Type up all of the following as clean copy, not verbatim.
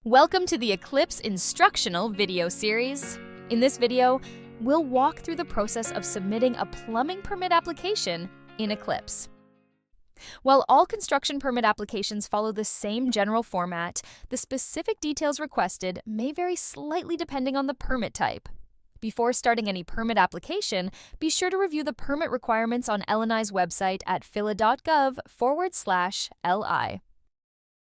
Welcome to the Eclipse instructional video series. In this video, we'll walk through the process of submitting a plumbing permit application in Eclipse. While all construction permit applications follow the same general format, the specific details requested may vary slightly depending on the permit type. Before starting any permit application, be sure to review the permit requirements on LNI's website at phila.gov/li.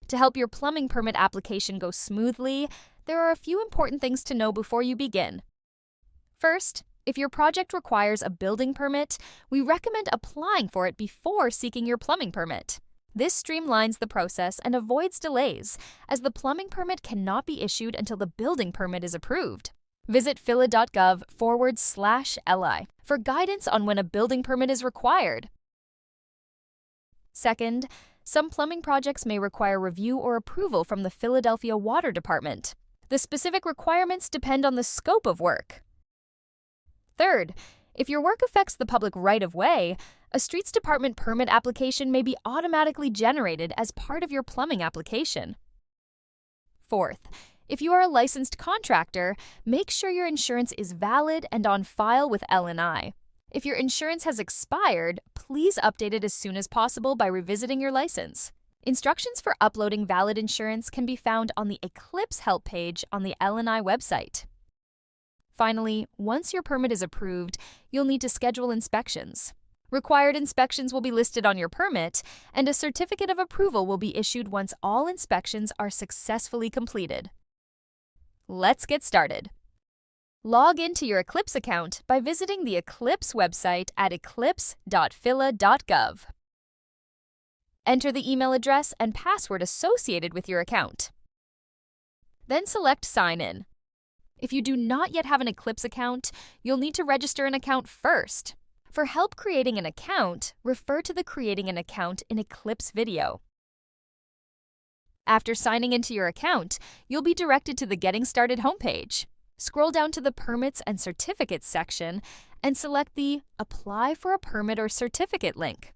To help your plumbing permit application go smoothly, there are a few important things to know before you begin. First, if your project requires a building permit, we recommend applying for it before seeking your plumbing permit. This streamlines the process and avoids delays, as the plumbing permit cannot be issued until the building permit is approved. Visit phila.gov/li for guidance on when a building permit is required. Second, some plumbing projects may require review or approval from the Philadelphia Water Department. The specific requirements depend on the scope of work. Third, if your work affects the public right-of-way, a streets department permit application may be automatically generated as part of your plumbing application. Fourth, if you are a licensed contractor, make sure your insurance is valid and on file with LNI. If your insurance has expired, please update it as soon as possible by revisiting your license. Instructions for uploading valid insurance can be found on the Eclipse help page on the LNI website. Finally, once your permit is approved, you'll need to schedule inspections. Required inspections will be listed on your permit, and a certificate of approval will be issued once all inspections are successfully completed. Let's get started. Log into your Eclipse account by visiting the Eclipse website at eclipse.phila.gov. Enter the email address and password associated with your account. Then select Sign In. If you do not yet have an Eclipse account, you'll need to register an account first. For help creating an account, refer to the Creating an Account in Eclipse video. After signing into your account, you'll be directed to the Getting Started homepage. Scroll down to the Permits and Certificates section and select the Apply for a Permit or Certificate link.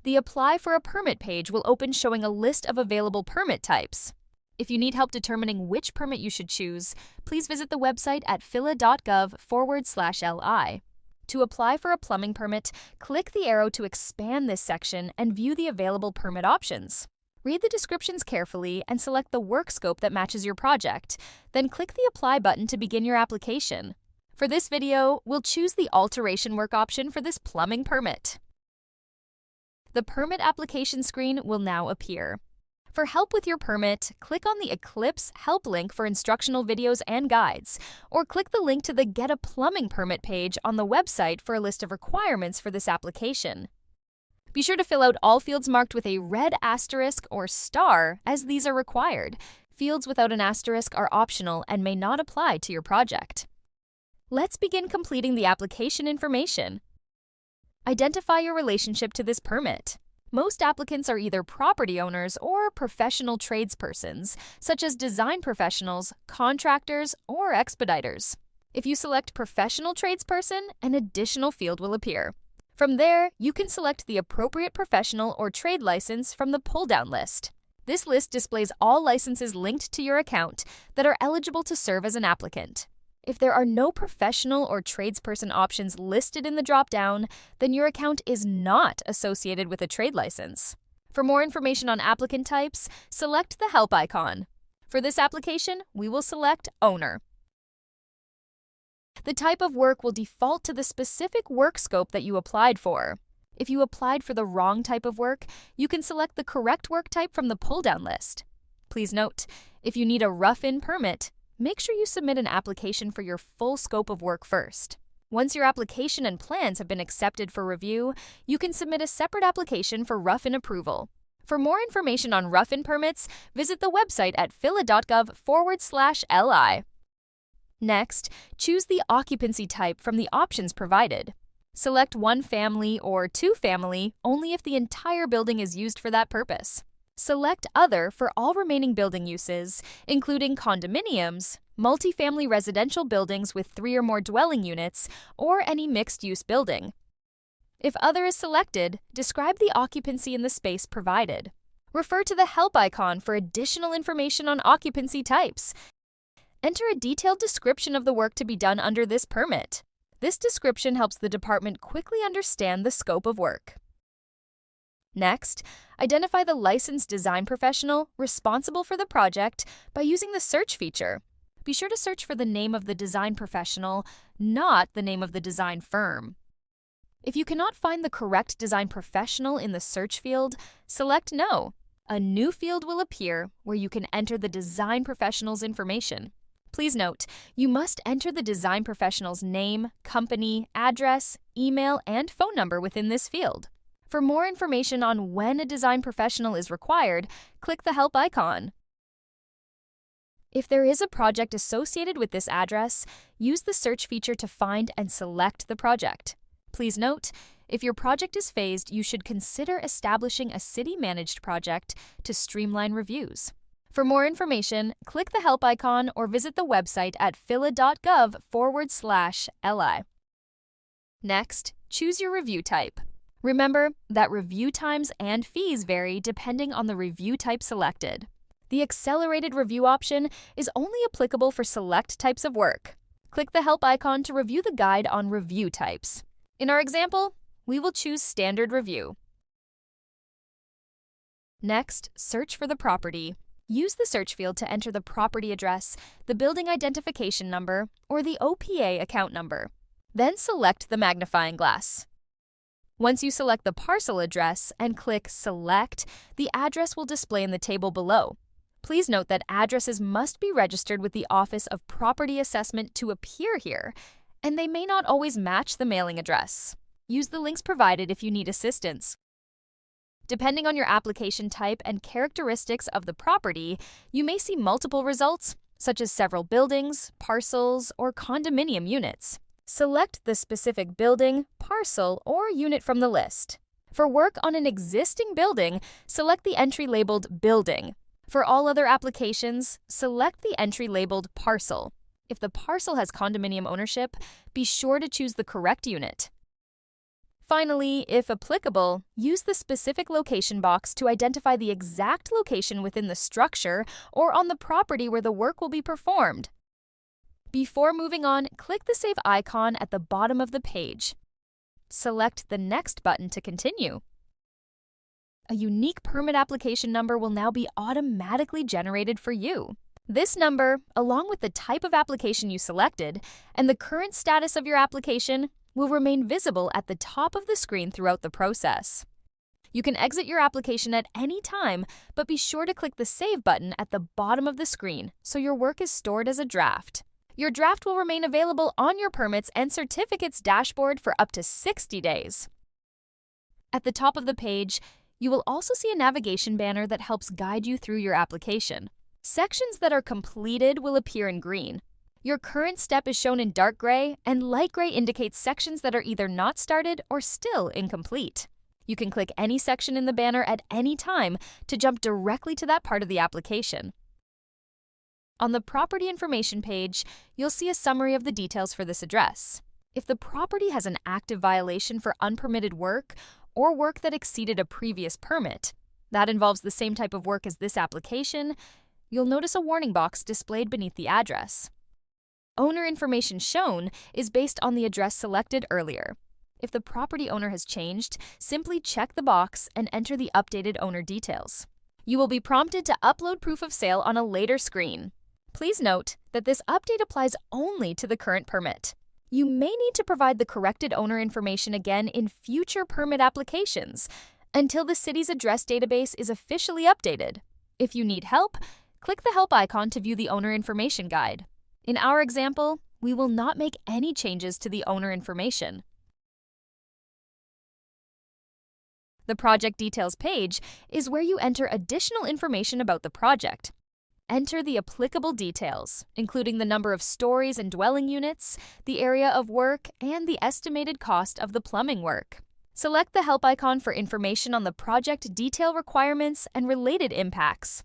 The Apply for a Permit page will open showing a list of available permit types. If you need help determining which permit you should choose, please visit the website at phila.gov/li. To apply for a plumbing permit, click the arrow to expand this section and view the available permit options. Read the descriptions carefully and select the work scope that matches your project. Then click the Apply button to begin your application. For this video, we'll choose the Alteration Work option for this plumbing permit. The permit application screen will now appear. For help with your permit, click on the Eclipse Help link for instructional videos and guides, or click the link to the Get a Plumbing Permit page on the website for a list of requirements for this application. Be sure to fill out all fields marked with a red asterisk or star, as these are required. Fields without an asterisk are optional and may not apply to your project. Let's begin completing the application information. Identify your relationship to this permit. Most applicants are either property owners or professional tradespersons, such as design professionals, contractors, or expediters. If you select professional tradesperson, an additional field will appear. From there, you can select the appropriate professional or trade license from the pull-down list. This list displays all licenses linked to your account that are eligible to serve as an applicant. If there are no professional or tradesperson options listed in the drop-down, then your account is not associated with a trade license. For more information on applicant types, select the Help icon. For this application, we will select Owner. The type of work will default to the specific work scope that you applied for. If you applied for the wrong type of work, you can select the correct work type from the pull-down list. Please note, if you need a rough-in permit, make sure you submit an application for your full scope of work first. Once your application and plans have been accepted for review, you can submit a separate application for rough-in approval. For more information on rough-in permits, visit the website at phila.gov/li. Next, choose the occupancy type from the options provided. Select one family or two family only if the entire building is used for that purpose. Select Other for all remaining building uses, including condominiums, multifamily residential buildings with 3 or more dwelling units, or any mixed-use building. If Other is selected, describe the occupancy in the space provided. Refer to the help icon for additional information on occupancy types. Enter a detailed description of the work to be done under this permit. This description helps the department quickly understand the scope of work. Next, identify the licensed design professional responsible for the project by using the search feature. Be sure to search for the name of the design professional, not the name of the design firm. If you cannot find the correct design professional in the search field, select No. A new field will appear where you can enter the design professional's information. Please note, you must enter the design professional's name, company, address, email, and phone number within this field. For more information on when a design professional is required, click the help icon. If there is a project associated with this address, use the search feature to find and select the project. Please note, if your project is phased, you should consider establishing a city-managed project to streamline reviews. For more information, click the help icon or visit the website at phila.gov/li. Next, choose your review type. Remember that review times and fees vary depending on the review type selected. The accelerated review option is only applicable for select types of work. Click the help icon to review the guide on review types. In our example, we will choose standard review. Next, search for the property. Use the search field to enter the property address, the building identification number, or the OPA account number. Then select the magnifying glass. Once you select the parcel address and click Select, the address will display in the table below. Please note that addresses must be registered with the Office of Property Assessment to appear here, and they may not always match the mailing address. Use the links provided if you need assistance. Depending on your application type and characteristics of the property, you may see multiple results, such as several buildings, parcels, or condominium units. Select the specific building, parcel, or unit from the list. For work on an existing building, select the entry labeled Building. For all other applications, select the entry labeled Parcel. If the parcel has condominium ownership, be sure to choose the correct unit. Finally, if applicable, use the specific location box to identify the exact location within the structure or on the property where the work will be performed. Before moving on, click the Save icon at the bottom of the page. Select the Next button to continue. A unique permit application number will now be automatically generated for you. This number, along with the type of application you selected and the current status of your application, will remain visible at the top of the screen throughout the process. You can exit your application at any time, but be sure to click the Save button at the bottom of the screen so your work is stored as a draft. Your draft will remain available on your permits and certificates dashboard for up to 60 days. At the top of the page, you will also see a navigation banner that helps guide you through your application. Sections that are completed will appear in green. Your current step is shown in dark gray, and light gray indicates sections that are either not started or still incomplete. You can click any section in the banner at any time to jump directly to that part of the application. On the property information page, you'll see a summary of the details for this address. If the property has an active violation for unpermitted work or work that exceeded a previous permit, that involves the same type of work as this application, you'll notice a warning box displayed beneath the address. Owner information shown is based on the address selected earlier. If the property owner has changed, simply check the box and enter the updated owner details. You will be prompted to upload proof of sale on a later screen. Please note that this update applies only to the current permit. You may need to provide the corrected owner information again in future permit applications until the city's address database is officially updated. If you need help, click the help icon to view the owner information guide. In our example, we will not make any changes to the owner information. The project details page is where you enter additional information about the project. Enter the applicable details, including the number of stories and dwelling units, the area of work, and the estimated cost of the plumbing work. Select the help icon for information on the project detail requirements and related impacts.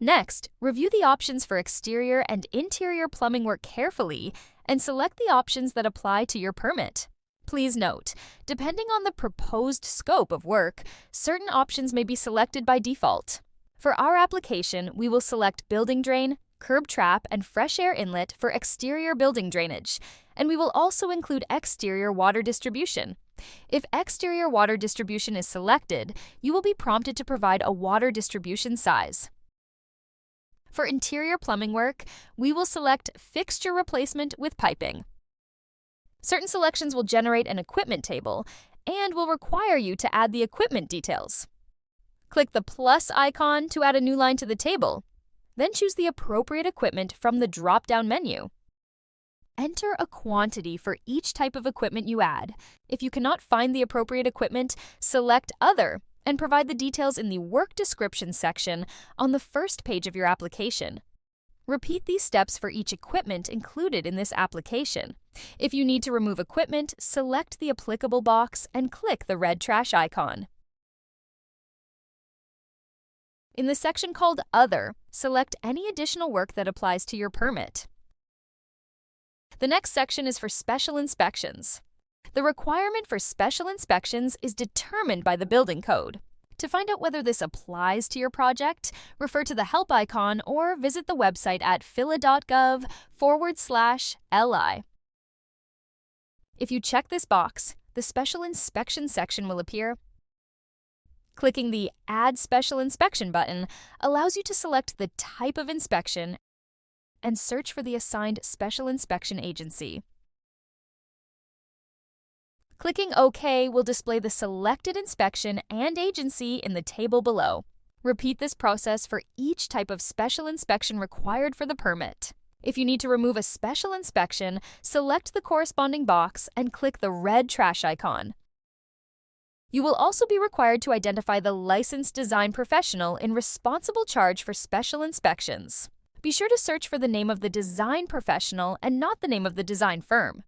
Next, review the options for exterior and interior plumbing work carefully and select the options that apply to your permit. Please note, depending on the proposed scope of work, certain options may be selected by default. For our application, we will select building drain, curb trap, and fresh air inlet for exterior building drainage, and we will also include exterior water distribution. If exterior water distribution is selected, you will be prompted to provide a water distribution size. For interior plumbing work, we will select fixture replacement with piping. Certain selections will generate an equipment table and will require you to add the equipment details. Click the plus icon to add a new line to the table. Then choose the appropriate equipment from the drop-down menu. Enter a quantity for each type of equipment you add. If you cannot find the appropriate equipment, select Other and provide the details in the Work Description section on the first page of your application. Repeat these steps for each equipment included in this application. If you need to remove equipment, select the applicable box and click the red trash icon. In the section called Other, select any additional work that applies to your permit. The next section is for special inspections. The requirement for special inspections is determined by the building code. To find out whether this applies to your project, refer to the help icon or visit the website at phila.gov/li. If you check this box, the special inspection section will appear. Clicking the Add Special Inspection button allows you to select the type of inspection and search for the assigned special inspection agency. Clicking OK will display the selected inspection and agency in the table below. Repeat this process for each type of special inspection required for the permit. If you need to remove a special inspection, select the corresponding box and click the red trash icon. You will also be required to identify the licensed design professional in responsible charge for special inspections. Be sure to search for the name of the design professional and not the name of the design firm.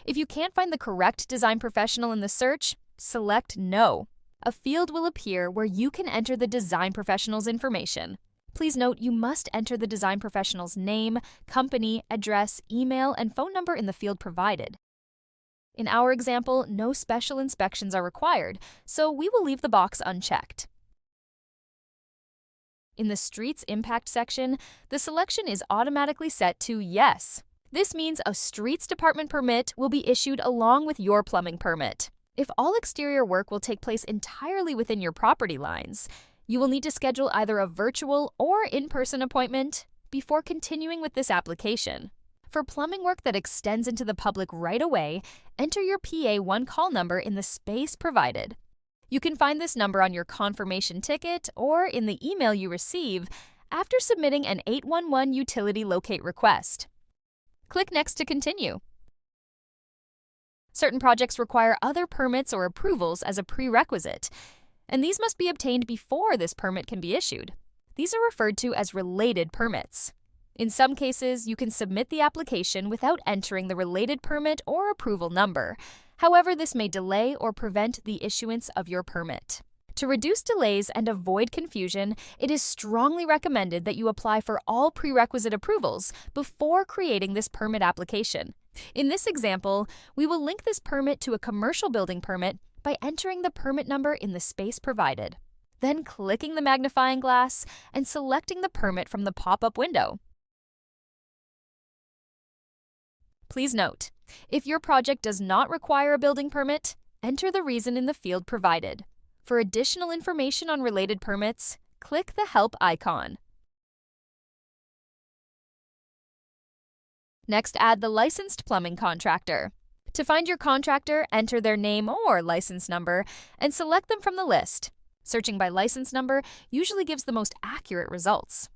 If you can't find the correct design professional in the search, select No. A field will appear where you can enter the design professional's information. Please note you must enter the design professional's name, company, address, email, and phone number in the field provided. In our example, no special inspections are required, so we will leave the box unchecked. In the Streets Impact section, the selection is automatically set to Yes. This means a streets department permit will be issued along with your plumbing permit. If all exterior work will take place entirely within your property lines, you will need to schedule either a virtual or in-person appointment before continuing with this application. For plumbing work that extends into the public right away, enter your PA one-call number in the space provided. You can find this number on your confirmation ticket or in the email you receive after submitting an 811 utility locate request. Click Next to continue. Certain projects require other permits or approvals as a prerequisite, and these must be obtained before this permit can be issued. These are referred to as related permits. In some cases, you can submit the application without entering the related permit or approval number. However, this may delay or prevent the issuance of your permit. To reduce delays and avoid confusion, it is strongly recommended that you apply for all prerequisite approvals before creating this permit application. In this example, we will link this permit to a commercial building permit by entering the permit number in the space provided, then clicking the magnifying glass and selecting the permit from the pop-up window. Please note, if your project does not require a building permit, enter the reason in the field provided. For additional information on related permits, click the Help icon. Next, add the licensed plumbing contractor. To find your contractor, enter their name or license number and select them from the list. Searching by license number usually gives the most accurate results.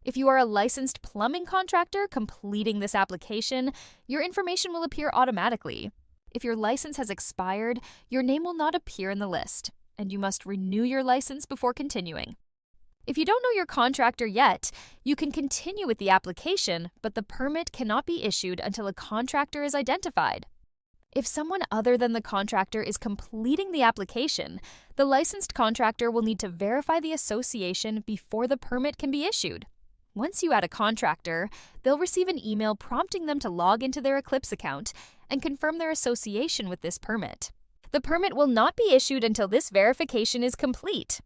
If you are a licensed plumbing contractor completing this application, your information will appear automatically. If your license has expired, your name will not appear in the list, and you must renew your license before continuing. If you don't know your contractor yet, you can continue with the application, but the permit cannot be issued until a contractor is identified. If someone other than the contractor is completing the application, the licensed contractor will need to verify the association before the permit can be issued. Once you add a contractor, they'll receive an email prompting them to log into their Eclipse account and confirm their association with this permit. The permit will not be issued until this verification is complete.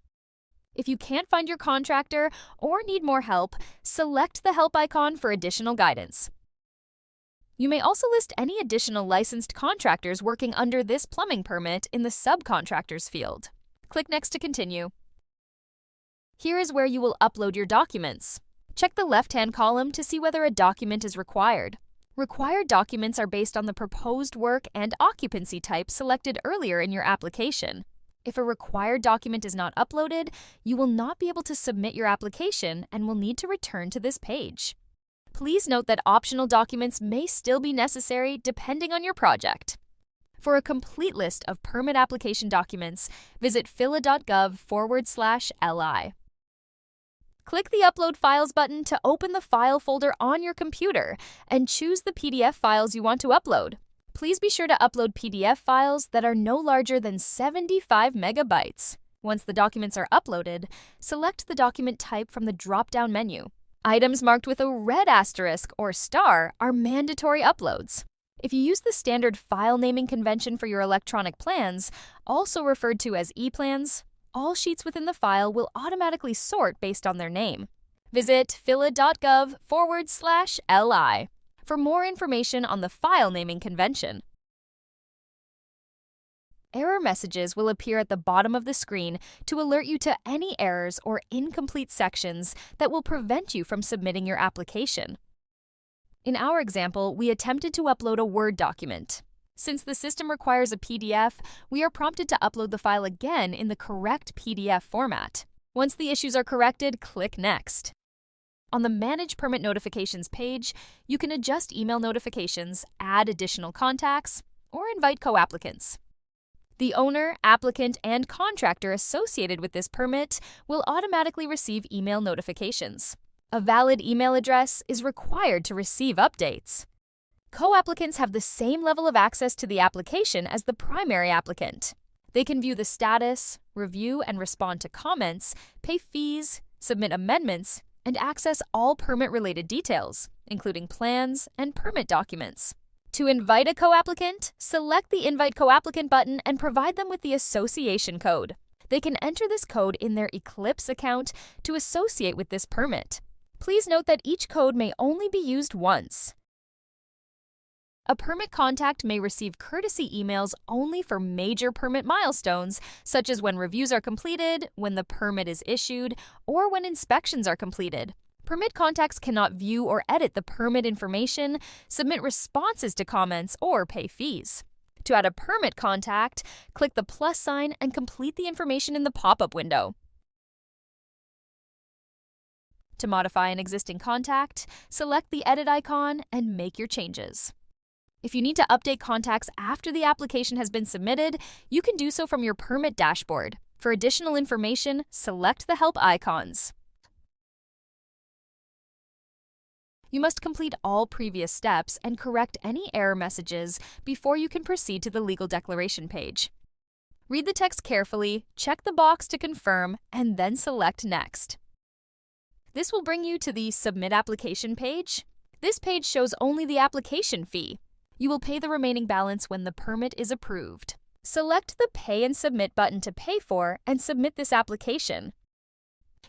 If you can't find your contractor or need more help, select the help icon for additional guidance. You may also list any additional licensed contractors working under this plumbing permit in the subcontractors field. Click Next to continue. Here is where you will upload your documents. Check the left-hand column to see whether a document is required. Required documents are based on the proposed work and occupancy type selected earlier in your application. If a required document is not uploaded, you will not be able to submit your application and will need to return to this page. Please note that optional documents may still be necessary depending on your project. For a complete list of permit application documents, visit phila.gov/li. Click the Upload Files button to open the file folder on your computer and choose the PDF files you want to upload. Please be sure to upload PDF files that are no larger than 75 megabytes. Once the documents are uploaded, select the document type from the drop-down menu. Items marked with a red asterisk or star are mandatory uploads. If you use the standard file naming convention for your electronic plans, also referred to as e-plans, all sheets within the file will automatically sort based on their name. Visit phila.gov/li for more information on the file naming convention. Error messages will appear at the bottom of the screen to alert you to any errors or incomplete sections that will prevent you from submitting your application. In our example, we attempted to upload a Word document. Since the system requires a PDF, we are prompted to upload the file again in the correct PDF format. Once the issues are corrected, click Next. On the Manage Permit Notifications page, you can adjust email notifications, add additional contacts, or invite co-applicants. The owner, applicant, and contractor associated with this permit will automatically receive email notifications. A valid email address is required to receive updates. Co-applicants have the same level of access to the application as the primary applicant. They can view the status, review and respond to comments, pay fees, submit amendments, and access all permit-related details, including plans and permit documents. To invite a co-applicant, select the Invite Co-applicant button and provide them with the association code. They can enter this code in their Eclipse account to associate with this permit. Please note that each code may only be used once. A permit contact may receive courtesy emails only for major permit milestones, such as when reviews are completed, when the permit is issued, or when inspections are completed. Permit contacts cannot view or edit the permit information, submit responses to comments, or pay fees. To add a permit contact, click the plus sign and complete the information in the pop-up window. To modify an existing contact, select the edit icon and make your changes. If you need to update contacts after the application has been submitted, you can do so from your permit dashboard. For additional information, select the help icons. You must complete all previous steps and correct any error messages before you can proceed to the legal declaration page. Read the text carefully, check the box to confirm, and then select Next. This will bring you to the Submit Application page. This page shows only the application fee. You will pay the remaining balance when the permit is approved. Select the Pay and Submit button to pay for and submit this application.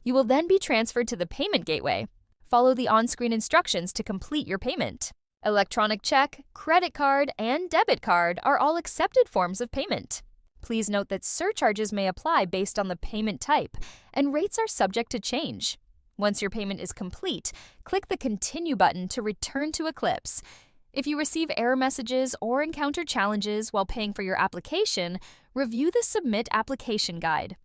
You will then be transferred to the payment gateway. Follow the on-screen instructions to complete your payment. Electronic check, credit card, and debit card are all accepted forms of payment. Please note that surcharges may apply based on the payment type, and rates are subject to change. Once your payment is complete, click the Continue button to return to Eclipse. If you receive error messages or encounter challenges while paying for your application, review the Submit Application Guide.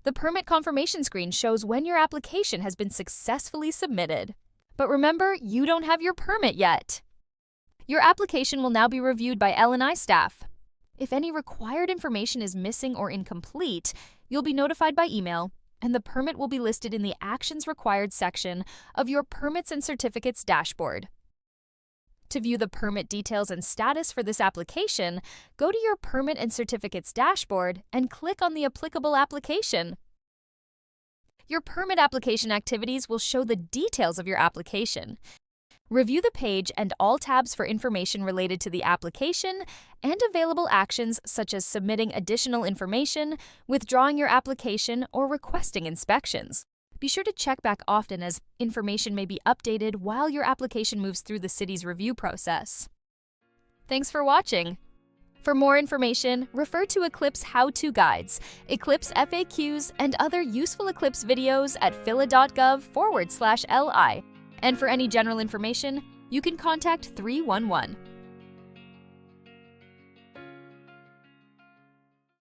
The permit confirmation screen shows when your application has been successfully submitted. But remember, you don't have your permit yet. Your application will now be reviewed by L&I staff. If any required information is missing or incomplete, you'll be notified by email, and the permit will be listed in the Actions Required section of your Permits and Certificates dashboard. To view the permit details and status for this application, go to your Permit and Certificates dashboard and click on the applicable application. Your permit application activities will show the details of your application. Review the page and all tabs for information related to the application and available actions such as submitting additional information, withdrawing your application, or requesting inspections. Be sure to check back often as information may be updated while your application moves through the city's review process. Thanks for watching. For more information, refer to Eclipse how-to guides, Eclipse FAQs, and other useful Eclipse videos at phila.gov/li. And for any general information, you can contact 311.